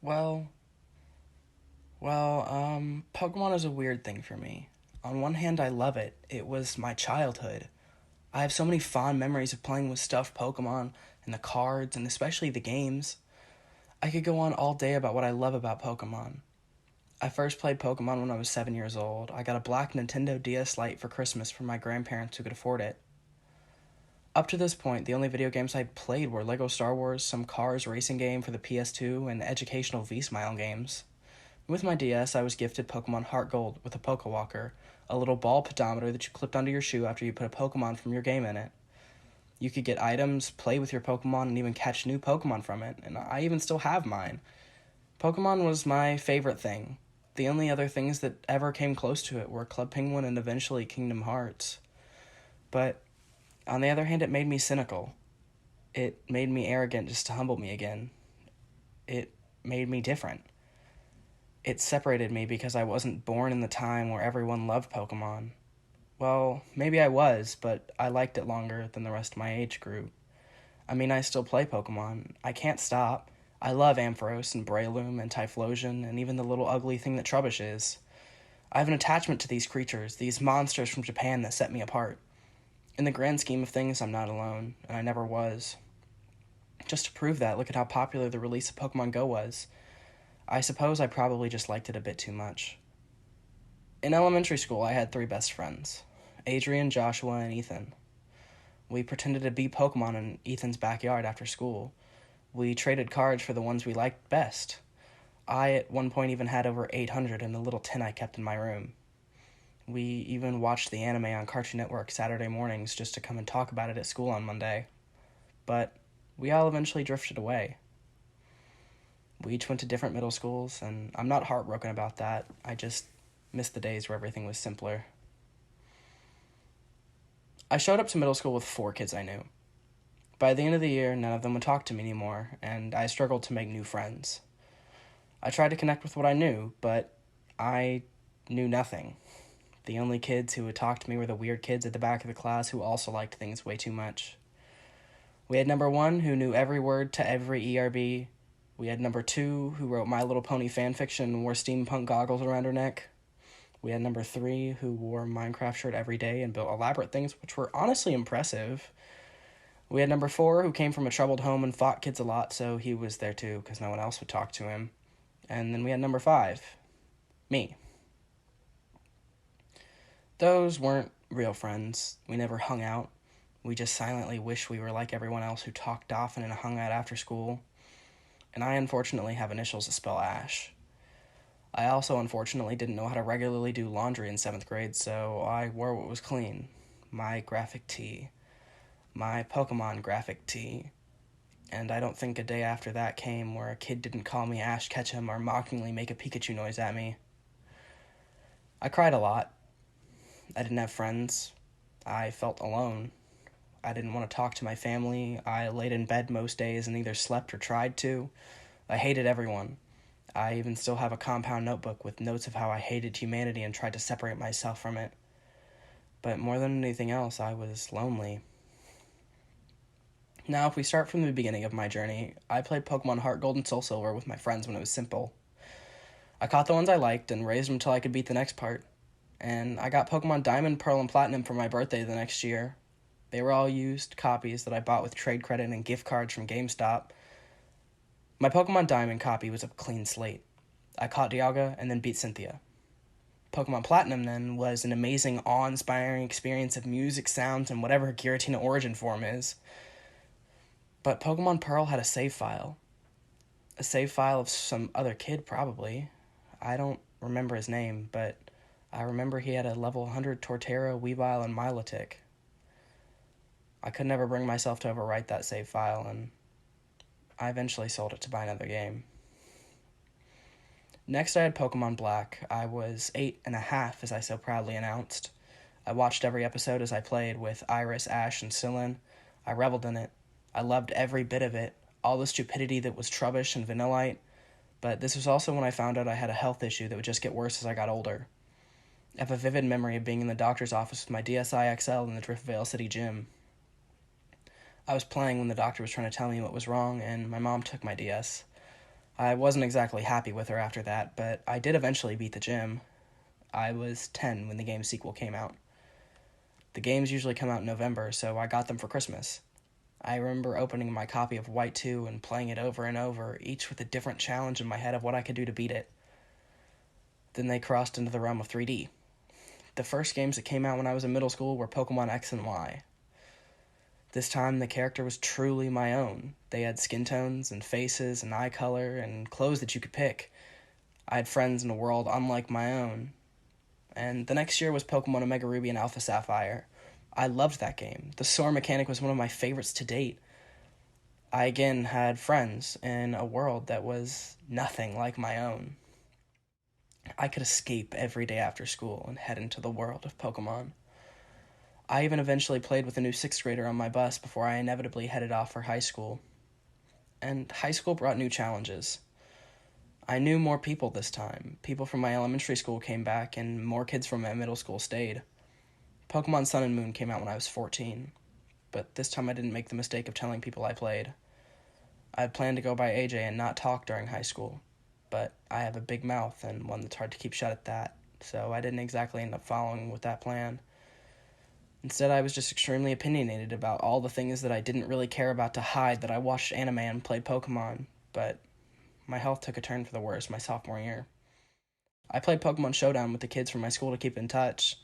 Well, Pokemon is a weird thing for me. On one hand, I love it. It was my childhood. I have so many fond memories of playing with stuffed Pokemon and the cards and especially the games. I could go on all day about what I love about Pokemon. I first played Pokemon when I was 7 years old. I got a black Nintendo DS Lite for Christmas from my grandparents who could afford it. Up to this point, the only video games I'd played were Lego Star Wars, some Cars racing game for the PS2, and educational V-Smile games. With my DS, I was gifted Pokemon Heart Gold with a Pokewalker, a little ball pedometer that you clipped onto your shoe after you put a Pokemon from your game in it. You could get items, play with your Pokemon, and even catch new Pokemon from it, and I even still have mine. Pokemon was my favorite thing. The only other things that ever came close to it were Club Penguin and eventually Kingdom Hearts. But on the other hand, it made me cynical. It made me arrogant just to humble me again. It made me different. It separated me because I wasn't born in the time where everyone loved Pokemon. Well, maybe I was, but I liked it longer than the rest of my age group. I mean, I still play Pokemon. I can't stop. I love Ampharos and Breloom and Typhlosion and even the little ugly thing that Trubbish is. I have an attachment to these creatures, these monsters from Japan that set me apart. In the grand scheme of things, I'm not alone, and I never was. Just to prove that, look at how popular the release of Pokemon Go was. I suppose I probably just liked it a bit too much. In elementary school, I had three best friends: Adrian, Joshua, and Ethan. We pretended to be Pokemon in Ethan's backyard after school. We traded cards for the ones we liked best. I, at one point, even had over 800 in the little tin I kept in my room. We even watched the anime on Cartoon Network Saturday mornings just to come and talk about it at school on Monday. But we all eventually drifted away. We each went to different middle schools, and I'm not heartbroken about that. I just miss the days where everything was simpler. I showed up to middle school with four kids I knew. By the end of the year, none of them would talk to me anymore, and I struggled to make new friends. I tried to connect with what I knew, but I knew nothing. The only kids who would talk to me were the weird kids at the back of the class who also liked things way too much. We had number one, who knew every word to every ERB. We had number two, who wrote My Little Pony fanfiction and wore steampunk goggles around her neck. We had number three, who wore a Minecraft shirt every day and built elaborate things which were honestly impressive. We had number four, who came from a troubled home and fought kids a lot, so he was there too, because no one else would talk to him. And then we had number five, me. Those weren't real friends. We never hung out. We just silently wished we were like everyone else who talked often and hung out after school. And I unfortunately have initials that spell Ash. I also unfortunately didn't know how to regularly do laundry in 7th grade, so I wore what was clean. My graphic tee. My Pokemon graphic tee. And I don't think a day after that came where a kid didn't call me Ash Ketchum or mockingly make a Pikachu noise at me. I cried a lot. I didn't have friends. I felt alone. I didn't want to talk to my family. I laid in bed most days and either slept or tried to. I hated everyone. I even still have a compound notebook with notes of how I hated humanity and tried to separate myself from it. But more than anything else, I was lonely. Now, if we start from the beginning of my journey, I played Pokemon Heart Gold and Soul Silver with my friends when it was simple. I caught the ones I liked and raised them until I could beat the next part. And I got Pokemon Diamond, Pearl, and Platinum for my birthday the next year. They were all used copies that I bought with trade credit and gift cards from GameStop. My Pokemon Diamond copy was a clean slate. I caught Dialga and then beat Cynthia. Pokemon Platinum, then, was an amazing, awe-inspiring experience of music, sounds, and whatever Giratina origin form is. But Pokemon Pearl had a save file. A save file of some other kid, probably. I don't remember his name, but I remember he had a level 100 Torterra, Weavile, and Milotic. I could never bring myself to overwrite that save file, and I eventually sold it to buy another game. Next, I had Pokemon Black. I was 8.5, as I so proudly announced. I watched every episode as I played with Iris, Ash, and Sillin. I reveled in it. I loved every bit of it, all the stupidity that was Trubbish and Vanillite, but this was also when I found out I had a health issue that would just get worse as I got older. I have a vivid memory of being in the doctor's office with my DSi XL in the Driftvale City gym. I was playing when the doctor was trying to tell me what was wrong, and my mom took my DS. I wasn't exactly happy with her after that, but I did eventually beat the gym. I was 10 when the game sequel came out. The games usually come out in November, so I got them for Christmas. I remember opening my copy of White 2 and playing it over and over, each with a different challenge in my head of what I could do to beat it. Then they crossed into the realm of 3D. The first games that came out when I was in middle school were Pokemon X and Y. This time, the character was truly my own. They had skin tones and faces and eye color and clothes that you could pick. I had friends in a world unlike my own. And the next year was Pokemon Omega Ruby and Alpha Sapphire. I loved that game. The soar mechanic was one of my favorites to date. I again had friends in a world that was nothing like my own. I could escape every day after school and head into the world of Pokemon. I even eventually played with a new 6th grader on my bus before I inevitably headed off for high school. And high school brought new challenges. I knew more people this time. People from my elementary school came back, and more kids from my middle school stayed. Pokemon Sun and Moon came out when I was 14, but this time I didn't make the mistake of telling people I played. I had planned to go by AJ and not talk during high school, but I have a big mouth and one that's hard to keep shut at that, so I didn't exactly end up following with that plan. Instead, I was just extremely opinionated about all the things that I didn't really care about to hide that I watched anime and played Pokemon, but my health took a turn for the worse my sophomore year. I played Pokemon Showdown with the kids from my school to keep in touch,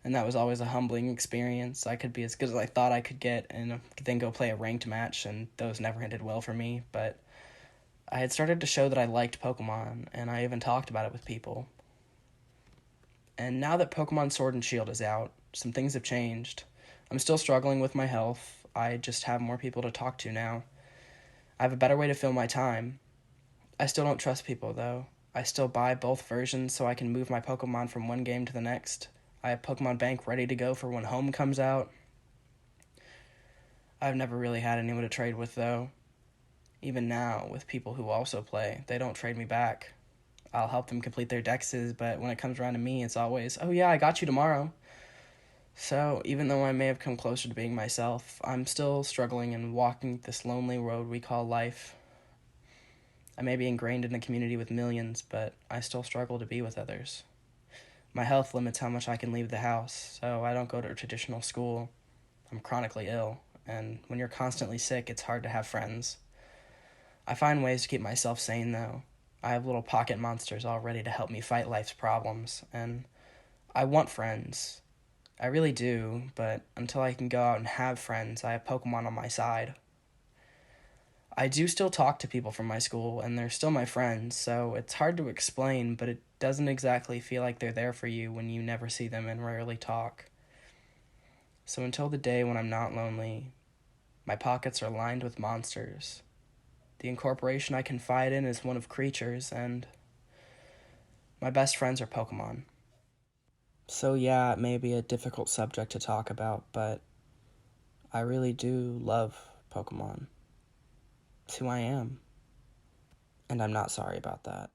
and that was always a humbling experience. I could be as good as I thought I could get and then go play a ranked match, and those never ended well for me, but I had started to show that I liked Pokemon, and I even talked about it with people. And now that Pokemon Sword and Shield is out, some things have changed. I'm still struggling with my health. I just have more people to talk to now. I have a better way to fill my time. I still don't trust people, though. I still buy both versions so I can move my Pokemon from one game to the next. I have Pokemon Bank ready to go for when Home comes out. I've never really had anyone to trade with, though. Even now, with people who also play, they don't trade me back. I'll help them complete their dexes, but when it comes around to me, it's always, oh yeah, I got you tomorrow. So, even though I may have come closer to being myself, I'm still struggling and walking this lonely road we call life. I may be ingrained in a community with millions, but I still struggle to be with others. My health limits how much I can leave the house, so I don't go to a traditional school. I'm chronically ill, and when you're constantly sick, it's hard to have friends. I find ways to keep myself sane, though. I have little pocket monsters all ready to help me fight life's problems, and I want friends. I really do, but until I can go out and have friends, I have Pokemon on my side. I do still talk to people from my school, and they're still my friends, so it's hard to explain, but it doesn't exactly feel like they're there for you when you never see them and rarely talk. So until the day when I'm not lonely, my pockets are lined with monsters. The incorporation I confide in is one of creatures, and my best friends are Pokemon. So yeah, it may be a difficult subject to talk about, but I really do love Pokemon. It's who I am. And I'm not sorry about that.